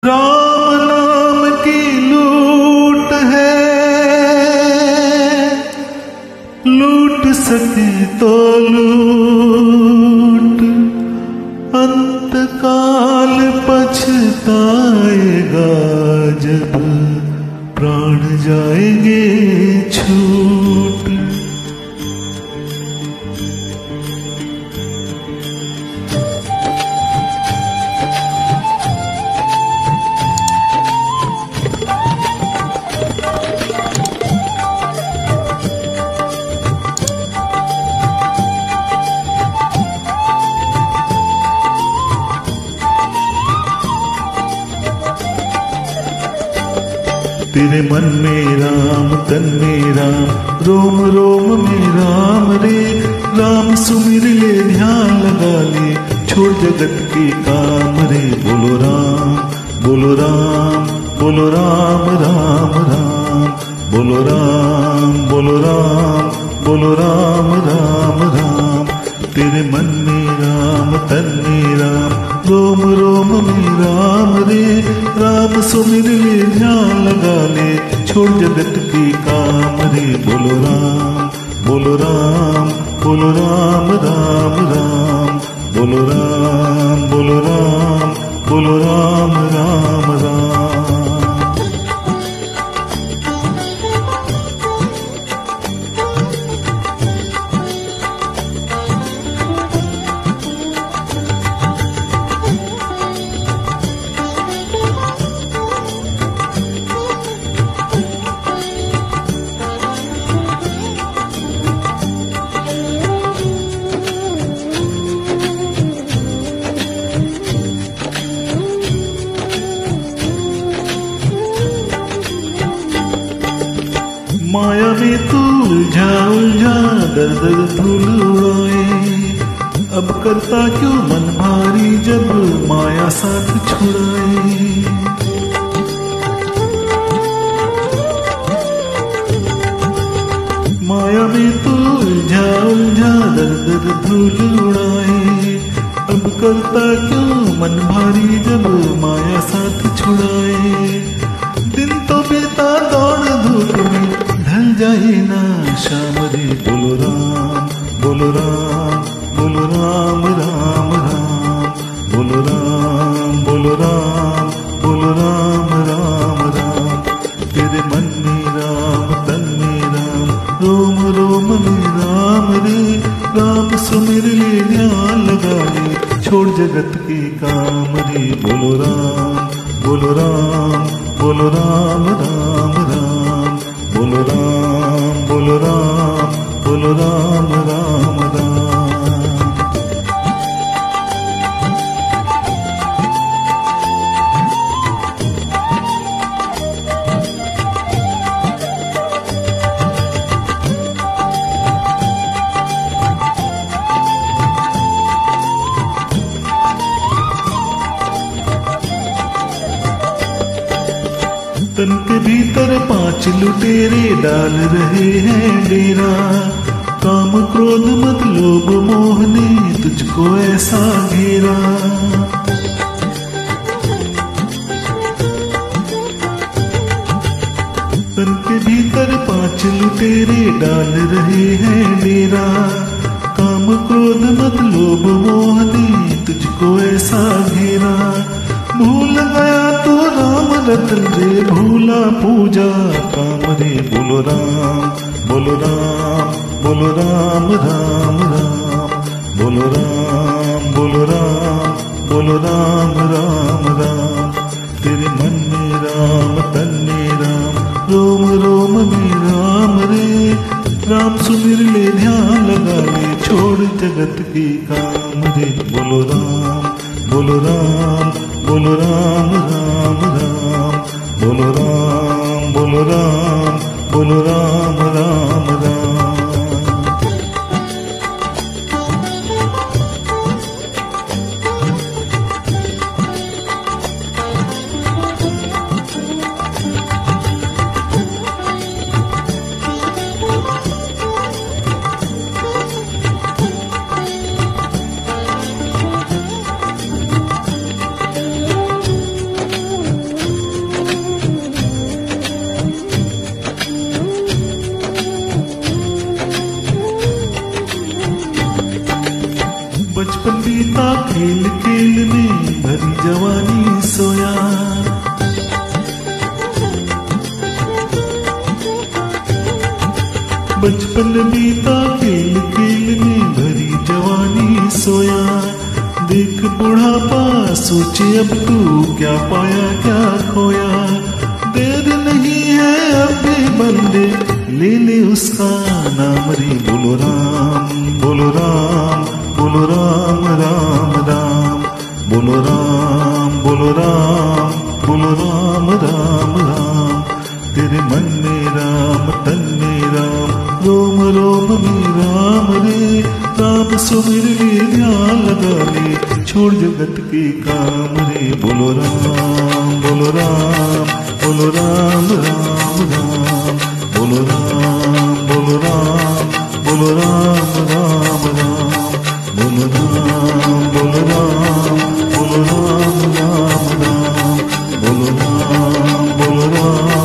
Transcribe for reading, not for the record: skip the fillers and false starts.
राम नाम की लूट है, लूट सके तो लूट, अंत काल पछताएगा जब प्राण जाएंगे छूट। तेरे मन में राम तन में राम, रोम रोम में राम रे। राम सुमिर ले ध्यान लगा ले, छोड़ जगत के काम रे। बोलो राम बोलो राम बोलो राम राम राम, बोलो राम बोलो राम बोलो राम राम राम। तेरे मन में राम तन में राम, रोम रोम में राम रे। राम सुमिर ले ध्यान लगा ले, छोड़ जगत के काम रे। बोलो राम बोलो राम बोलो राम राम राम, बोलो राम बोलो राम बोलो राम राम राम। माया में तू उलझा उलझा दर दर धूल उड़ाए। अब करता क्यों मन भारी जब माया साथ छुड़ाए। माया में तू उलझा उलझा दर दर धूल उड़ाए। अब करता क्यों मन भारी जब माया साथ छुड़ाए। दिन तो बीता दौड़ धूप में, ढल जाए ना शाम रे। बोलो राम बोलो राम बोलो राम राम राम, बोलो राम बोलो राम बोलो राम राम राम। तेरे मन में राम तन में राम, रोम रोम में राम रे। राम सुमिर ले ध्यान लगा ले, छोड़ जगत के काम रे। बोलो राम बोलो राम बोलो राम राम राम, बोलो राम बोलो राम बोलो राम राम राम। तन के भीतर 5 लुटेरे डाल रहे हैं डेरा। काम क्रोध मत लोभ मोह ने तुझको ऐसा घेरा। तन के भीतर 5 लुटेरे डाल रहे हैं डेरा। काम क्रोध मत लोभ मोह ने तुझको ऐसा घेरा। भूल गया तो राम रतन रे, भूला पूजा काम रे। बोलो राम बोलो राम बोलो राम राम राम, बोलो राम बोलो राम बोलो राम राम राम। तेरे मन में राम तन में राम, रोम रोम में राम रे। राम सुमिर ले ध्यान लगा ले, छोड़ जगत के काम रे। बोलो राम बोलो राम बोलो राम राम राम, बोलो राम बोलो राम बोलो राम राम राम। खेल खेल में भरी जवानी सोया। बचपन बीता खेल खेल में भरी जवानी सोया। देख बुढ़ापा सोचे अब तू क्या पाया क्या खोया। देर नहीं है अब भी बंदे ले ले उसका नाम रे। बोलो राम बोलो राम बोलो राम राम राम। बोलो राम बोलो राम बोलो राम राम राम। तेरे मन में राम तन में राम रोम रोम में राम रे। राम सुमिर ले ध्यान लगा ले छोड़ जगत के काम रे। बोलो राम बोलो राम बोलो राम राम राम। बोलो राम बोलो राम बोलो राम राम राम। बोलो राम बोलो राम बोलो राम राम राम। बोलो राम बोलो राम